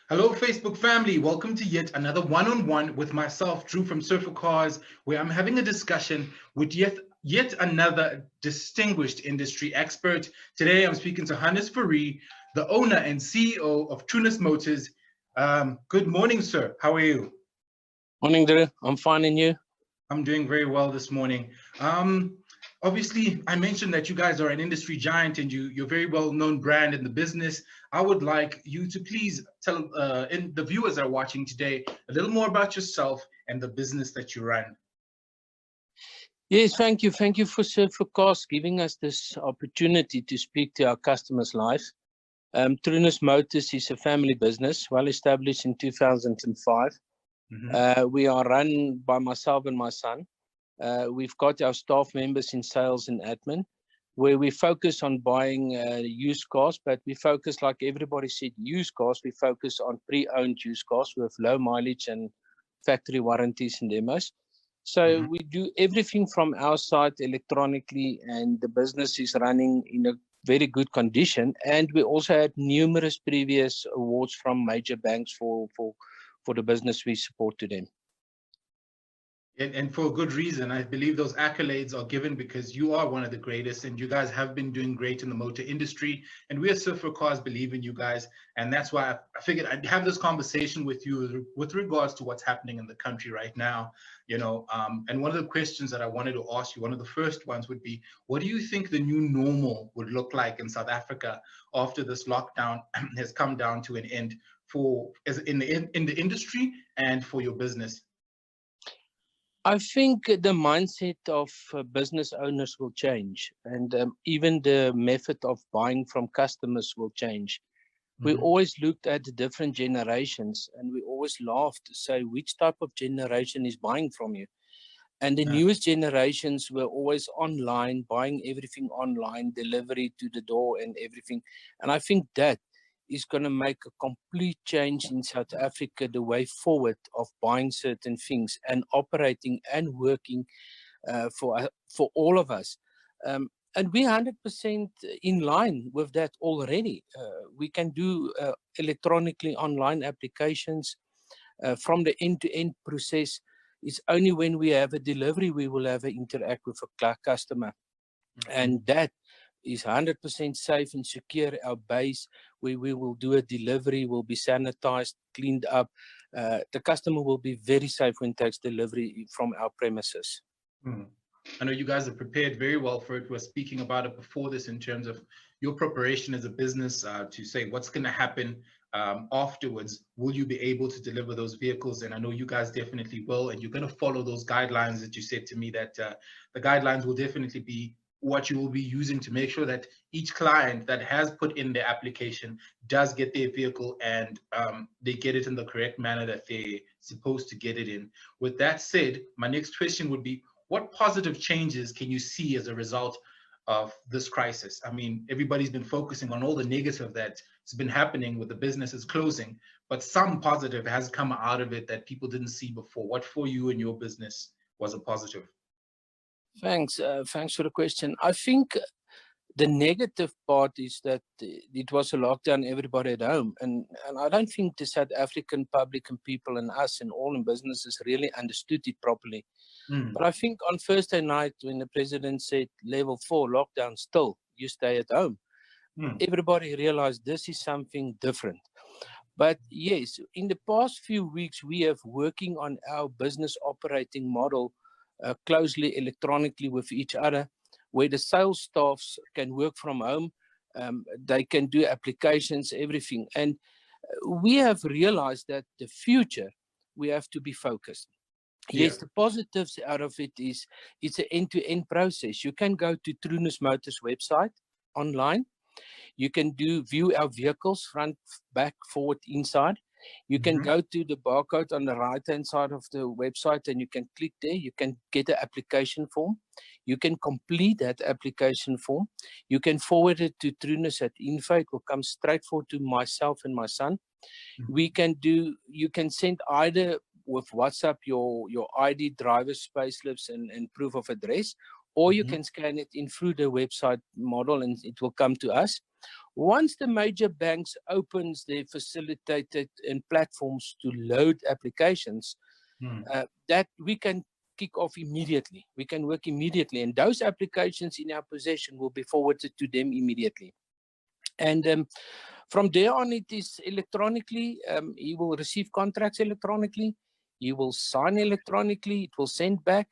Hello, Facebook family. Welcome to yet another one-on-one with myself, Drew from Surf4cars, where I'm having a discussion with yet another distinguished industry expert. Today, I'm speaking to Hannes Fourie, the owner and CEO of Trunes Motors. Good morning, sir. How are you? Morning, Drew. I'm fine, and you? I'm doing very well this morning. Obviously, I mentioned that you guys are an industry giant and you're a very well-known brand in the business. I would like you to please tell the viewers that are watching today a little more about yourself and the business that you run. Yes, thank you. Thank you for Surf4cars giving us this opportunity to speak to our customers live. Trunes Motors is a family business, well established in 2005. We are run by myself and my son. We've got our staff members in sales and admin, where we focus on buying used cars, but we focus, like everybody said, used cars. We focus on pre-owned used cars with low mileage and factory warranties and demos. So we do everything from our side electronically, and the business is running in a very good condition. And we also had numerous previous awards from major banks for the business we support to them. And for a good reason. I believe those accolades are given because you are one of the greatest and you guys have been doing great in the motor industry. And we at Surf4cars believe in you guys. And that's why I figured I'd have this conversation with you with regards to what's happening in the country right now. And one of the questions that I wanted to ask you, one of the first ones would be, what do you think the new normal would look like in South Africa after this lockdown has come down to an end in the industry and for your business? I think the mindset of business owners will change, and even the method of buying from customers will change. We always looked at the different generations, and we always laughed to say which type of generation is buying from you. And the newest generations were always online, buying everything online, delivery to the door and everything. And I think that is going to make a complete change in South Africa, the way forward of buying certain things and operating and working for all of us. And we're 100% in line with that already. We can do electronically online applications from the end-to-end process. It's only when we have a delivery we will have an interact with a customer. And that is 100% safe and secure. Our base, we will do a delivery, will be sanitized, cleaned up. The customer will be very safe when it takes delivery from our premises. I know you guys are prepared very well for it. We were speaking about it before this in terms of your preparation as a business to say what's going to happen afterwards. Will you be able to deliver those vehicles? And I know you guys definitely will. And you're going to follow those guidelines that you said to me, that the guidelines will definitely be what you will be using to make sure that each client that has put in their application does get their vehicle and they get it in the correct manner that they're supposed to get it in. With that said, my next question would be, what positive changes can you see as a result of this crisis? I mean, everybody's been focusing on all the negative that's been happening with the businesses closing, but some positive has come out of it that people didn't see before. What for you and your business was a positive? Thanks. Thanks for the question. I think the negative part is that it was a lockdown, everybody at home. And I don't think the South African public and people and us and all in businesses really understood it properly. But I think on Thursday night, when the president said level 4 lockdown still, you stay at home, everybody realized this is something different. But yes, in the past few weeks, we have working on our business operating model closely electronically with each other, where the sales staffs can work from home, they can do applications, everything. And we have realized that the future, we have to be focused. Yes, the positives out of it is it's an end-to-end process. You can go to Trunes Motors website online. You can view our vehicles, front, back, forward, inside. You can go to the barcode on the right-hand side of the website and you can click there. You can get an application form. You can complete that application form. You can forward it to Trunes at info. It will come straight forward to myself and my son. You can send either with WhatsApp your ID, driver's payslips and proof of address, or you can scan it in through the website model and it will come to us. Once the major banks opens their facilitated and platforms to load applications, that we can kick off immediately. We can work immediately, and those applications in our possession will be forwarded to them immediately. And from there on, it is electronically. He will receive contracts electronically. He will sign electronically. It will send back.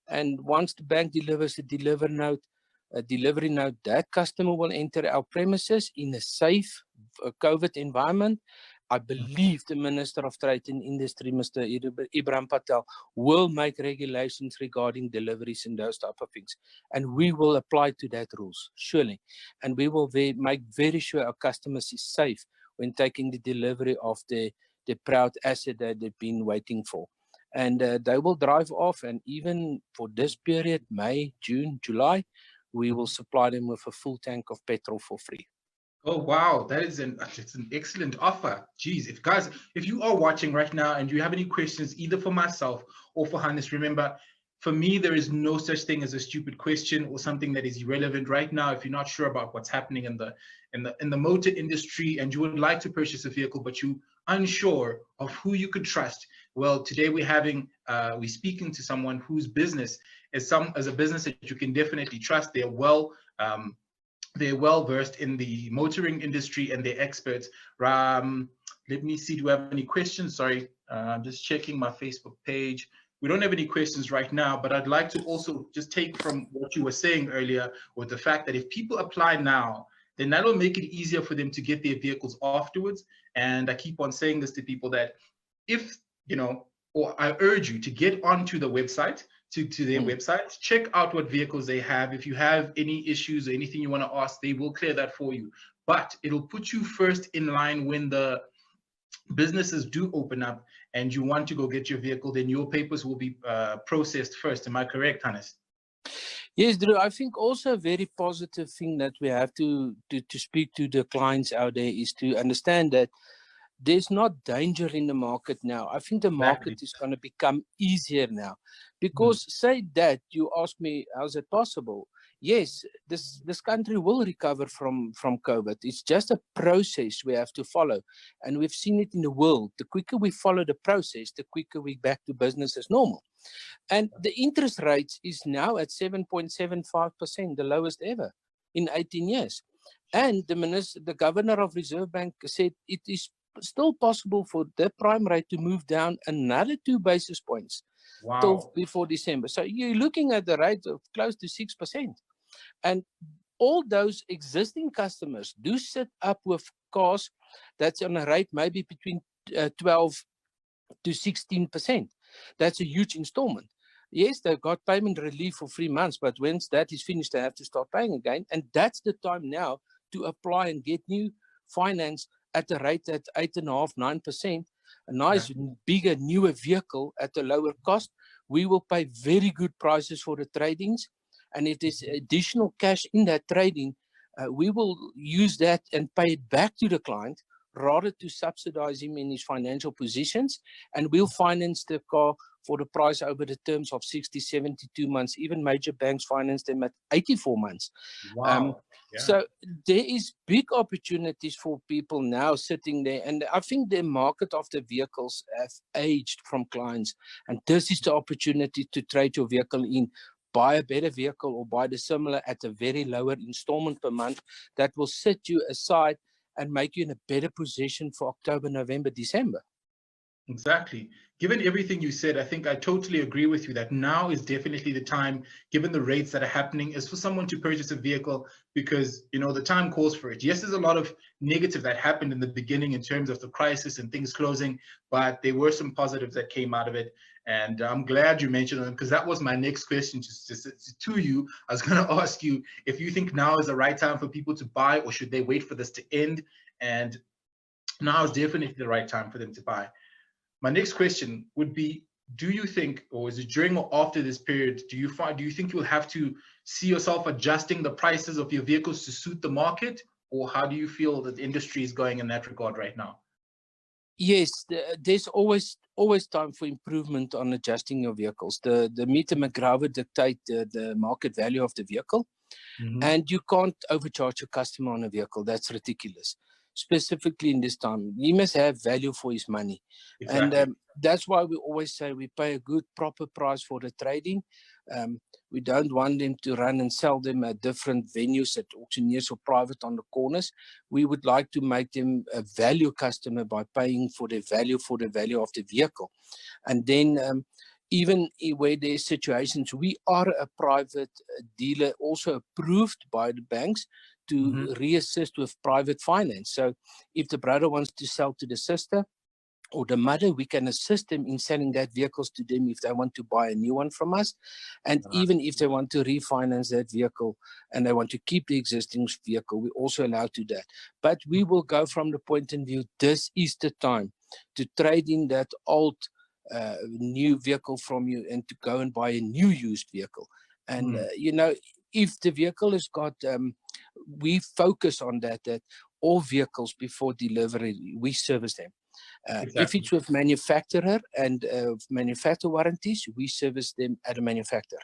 And once the bank delivers a delivery note, that customer will enter our premises in a safe COVID environment. I believe the Minister of Trade and Industry, Mr. Ibrahim Patel, will make regulations regarding deliveries and those type of things. And we will apply to that rules, surely. And we will make very sure our customers is safe when taking the delivery of the proud asset that they've been waiting for. And they will drive off, and even for this period, May, June, July, we will supply them with a full tank of petrol for free. Oh, wow. It's an excellent offer. Geez, if you are watching right now and you have any questions, either for myself or for Hannes, remember, for me, there is no such thing as a stupid question or something that is irrelevant right now. If you're not sure about what's happening in the motor industry and you would like to purchase a vehicle, but you're unsure of who you could trust, well, today we're speaking to someone whose business is a business that you can definitely trust. They're well versed in the motoring industry and they're experts. Let me see, do we have any questions? Sorry, I'm just checking my Facebook page. We don't have any questions right now, but I'd like to also just take from what you were saying earlier with the fact that if people apply now, then that'll make it easier for them to get their vehicles afterwards. And I keep on saying this to people that if, or I urge you to get onto the website, to their website, check out what vehicles they have. If you have any issues or anything you want to ask, they will clear that for you. But it'll put you first in line when the businesses do open up and you want to go get your vehicle, then your papers will be processed first. Am I correct, Hannes? Yes, Drew. I think also a very positive thing that we have to speak to the clients out there is to understand that there's not danger in the market now. I think the market is going to become easier now. Because say that you ask me, how's it possible? Yes, this country will recover from COVID. It's just a process we have to follow. And we've seen it in the world. The quicker we follow the process, the quicker we're back to business as normal. And the interest rate is now at 7.75%, the lowest ever in 18 years. And the governor of Reserve Bank said it is still possible for the prime rate to move down another 2 basis points till before December. So you're looking at the rate of close to 6%. And all those existing customers do sit up with cars that's on a rate maybe between 12 to 16%. That's a huge installment. Yes, they've got payment relief for 3 months, but once that is finished, they have to start paying again. And that's the time now to apply and get new finance at a rate at 8.5%, 9%, a nice, bigger, newer vehicle at a lower cost. We will pay very good prices for the tradings. And if there's additional cash in that trading, we will use that and pay it back to the client rather to subsidize him in his financial positions. And we'll finance the car for the price over the terms of 60, 72 months. Even major banks finance them at 84 months. So there is big opportunities for people now sitting there. And I think the market of the vehicles have aged from clients. And this is the opportunity to trade your vehicle in, buy a better vehicle or buy the similar at a very lower installment per month that will set you aside and make you in a better position for October, November, December. Exactly. Given everything you said, I think I totally agree with you that now is definitely the time, given the rates that are happening, is for someone to purchase a vehicle because, the time calls for it. Yes, there's a lot of negative that happened in the beginning in terms of the crisis and things closing, but there were some positives that came out of it. And I'm glad you mentioned them because that was my next question to you. I was going to ask you if you think now is the right time for people to buy or should they wait for this to end? And now is definitely the right time for them to buy. My next question would be, do you think, or is it during or after this period, do you think you'll have to see yourself adjusting the prices of your vehicles to suit the market? Or how do you feel that the industry is going in that regard right now? Yes, there's always time for improvement on adjusting your vehicles. The meter McGraw dictate the market value of the vehicle. Mhm. And you can't overcharge a customer on a vehicle. That's ridiculous. Specifically in this time, he must have value for his money. Exactly. And that's why we always say we pay a good, proper price for the trading. We don't want them to run and sell them at different venues, at auctioneers or private on the corners. We would like to make them a value customer by paying for the value of the vehicle. And then even where there's situations, we are a private dealer, also approved by the banks to reassist with private finance. So if the brother wants to sell to the sister or the mother, we can assist them in selling that vehicles to them if they want to buy a new one from us. And even if they want to refinance that vehicle and they want to keep the existing vehicle, we also allow to that. But we will go from the point of view, this is the time to trade in that old new vehicle from you and to go and buy a new used vehicle. And you know, if the vehicle has got we focus on that all vehicles before delivery we service them. If it's with manufacturer and manufacturer warranties, we service them at a manufacturer.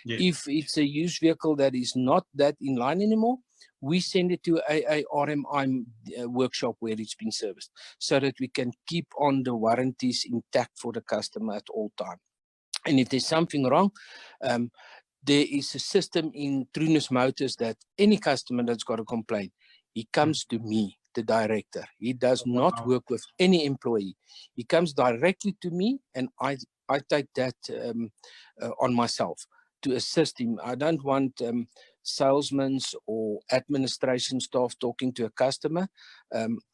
Yes. If it's a used vehicle that is not that in line anymore, we send it to a RMI workshop where it's been serviced, so that we can keep on the warranties intact for the customer at all time. And if there's something wrong, there is a system in Trunes Motors that any customer that's got a complaint, he comes to me, the director. He does not work with any employee. He comes directly to me, and I take that on myself to assist him. I don't want salesmen or administration staff talking to a customer.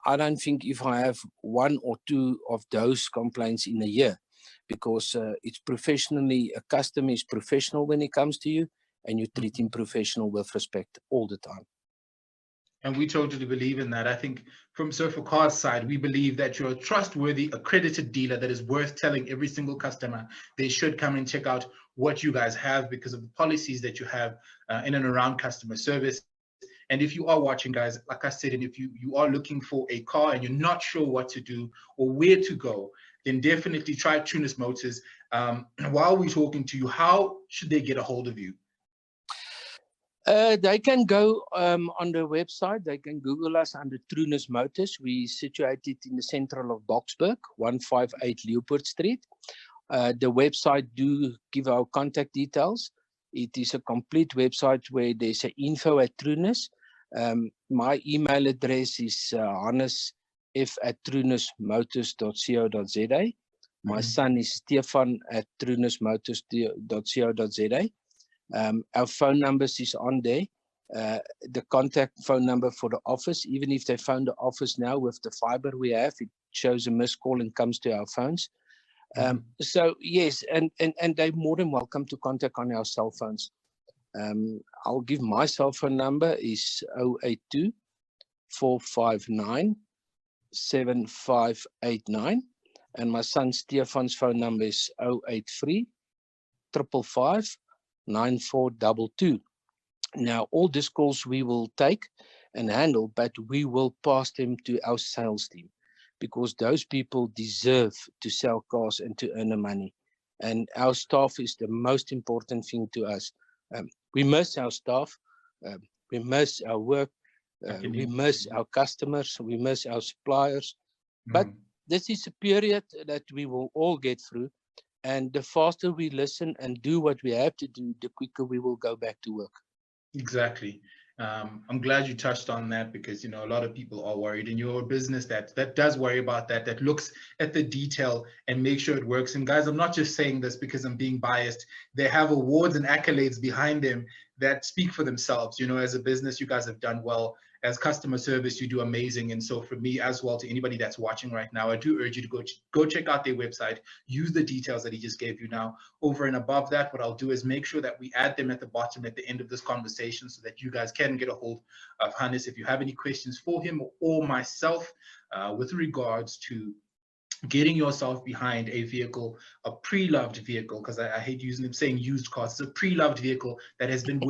I don't think if I have one or two of those complaints in a year, because it's professionally, a customer is professional when he comes to you, and you treat him professional with respect all the time. And we totally believe in that. I think from Surf4cars side, we believe that you're a trustworthy, accredited dealer that is worth telling every single customer they should come and check out what you guys have because of the policies that you have in and around customer service. And if you are watching, guys, like I said, and if you are looking for a car and you're not sure what to do or where to go, then definitely try Trunes Motors. While we're talking to you, how should they get a hold of you? They can go on the website. They can Google us under Trunes Motors. We situated in the central of Boksburg, 158 Leopold Street. The website do give our contact details. It is a complete website where there's an info at Trunes. My email address is hannes@trunesmotors.co.za. My son is Stefan@trunesmotors.co.za. Our phone numbers is on there. The contact phone number for the office, even if they phone the office now with the fiber we have, it shows a missed call and comes to our phones. So yes, and they're more than welcome to contact on our cell phones. I'll give my cell phone number is 082 459 7589, and my son Stefan's phone number is 083 555 9422. Now, all these calls we will take and handle, but we will pass them to our sales team, because those people deserve to sell cars and to earn the money. And our staff is the most important thing to us. We miss our staff, we miss our work, we miss our customers, we miss our suppliers. But this is a period that we will all get through. And the faster we listen and do what we have to do, the quicker we will go back to work. Exactly. I'm glad you touched on that, because, you know, a lot of people are worried, and you're a business that does worry about that, that looks at the detail and make sure it works. And guys, I'm not just saying this because I'm being biased. They have awards and accolades behind them that speak for themselves. You know, as a business, you guys have done well. As customer service, you do amazing. And so for me as well, to anybody that's watching right now, I do urge you to go check out their website, use the details that he just gave you now. Over and above that, what I'll do is make sure that we add them at the bottom at the end of this conversation, so that you guys can get a hold of Hannes if you have any questions for him or myself with regards to getting yourself behind a vehicle, a pre-loved vehicle, because I hate saying used cars, it's a pre-loved vehicle that has been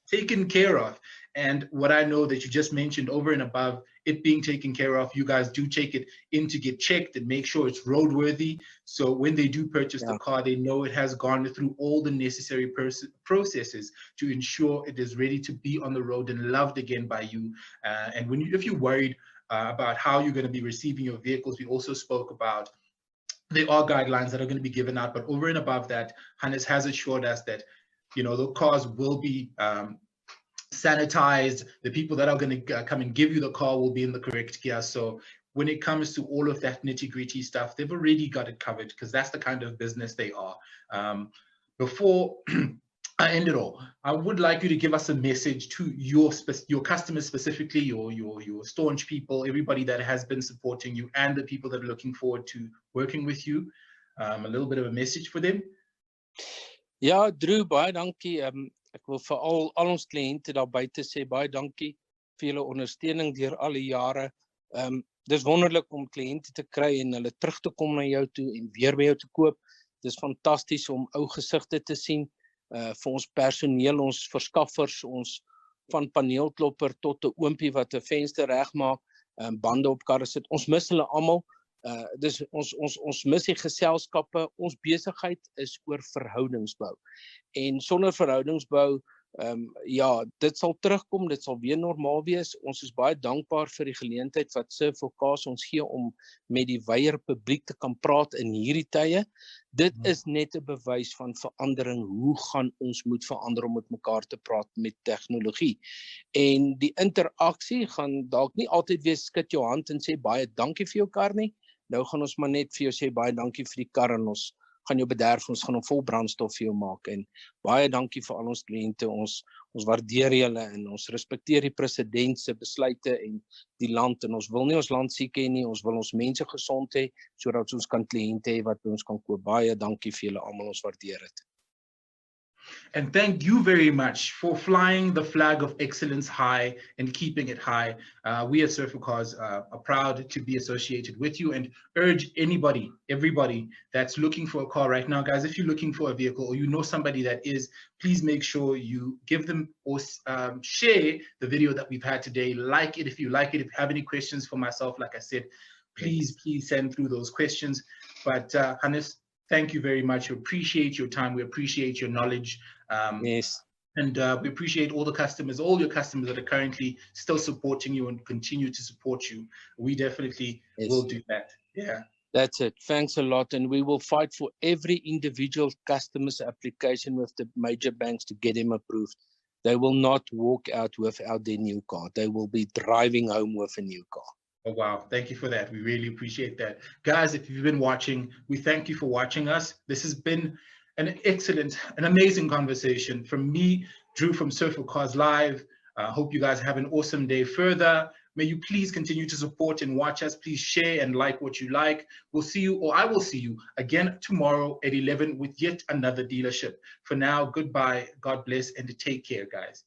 taken care of. And what I know that you just mentioned, over and above it being taken care of, you guys do take it in to get checked and make sure it's roadworthy. So when they do purchase the car, they know it has gone through all the necessary processes to ensure it is ready to be on the road and loved again by you. And if you're worried about how you're going to be receiving your vehicles, we also spoke about there are guidelines that are going to be given out, but over and above that, Hannes has assured us that, you know, the cars will be sanitized. The people that are going to come and give you the car will be in the correct gear. So when it comes to all of that nitty-gritty stuff, they've already got it covered, because that's the kind of business they are. Before I end it all, I would like you to give us a message to your customers, specifically your staunch people, everybody that has been supporting you, and the people that are looking forward to working with you. A little bit of a message for them. Ja, Drew, baie dankie. Ek wil vir al ons kliënte daar buite sê baie dankie vir julle ondersteuning deur al die jare. Dis wonderlik om kliënte te kry en hulle terug te kom na jou toe en weer by jou te koop. Dis fantasties om ou gesigte te sien. Vir ons personeel, ons verskaffers, ons van paneelklopper tot 'n oompie wat 'n venster regmaak, bande op karre sit. Ons mis hulle almal. Dus ons mis die geselskappe. Ons besigheid is oor verhoudingsbou. En sonder verhoudingsbou, ja, dit sal terugkom, dit sal weer normaal wees. Ons is baie dankbaar vir die geleentheid wat Surf4cars ons gee om met die wyeer publiek te kan praat in hierdie tye. Dit is net 'n bewys van verandering. Hoe gaan ons moet verander om met mekaar te praat met tegnologie? En die interaksie gaan dalk nie altyd wees skud jou hand en sê baie dankie vir jou kar nie. Nou gaan ons maar net vir jou sê baie dankie vir die kar en ons gaan jou bederf, ons gaan hom vol brandstof vir jou maak. En baie dankie vir al ons kliënte. Ons waardeer julle en ons respekteer die president se besluite en die land, en ons wil nie ons land siek hê nie, ons wil ons mense gesond hê sodat ons kan kliënte hê wat by ons kan koop. Baie dankie vir julle almal, ons waardeer dit. And thank you very much for flying the flag of excellence high and keeping it high. We at Surf4cars are proud to be associated with you, and urge everybody that's looking for a car right now, guys, if you're looking for a vehicle or you know somebody that is, please make sure you give them or share the video that we've had today. Like it if you like it. If you have any questions for myself, like I said, please send through those questions. But Hannes, thank you very much. We appreciate your time. We appreciate your knowledge. Yes. And we appreciate all your customers that are currently still supporting you and continue to support you. We definitely will do that. Yeah. That's it. Thanks a lot. And we will fight for every individual customer's application with the major banks to get them approved. They will not walk out without their new car. They will be driving home with a new car. Oh, wow. Thank you for that. We really appreciate that. Guys, if you've been watching, we thank you for watching us. This has been an amazing conversation from me, Drew from Surf4cars Live. I hope you guys have an awesome day further. May you please continue to support and watch us. Please share and like what you like. We'll see you, or I will see you again tomorrow at 11 with yet another dealership. For now, goodbye, God bless, and take care, guys.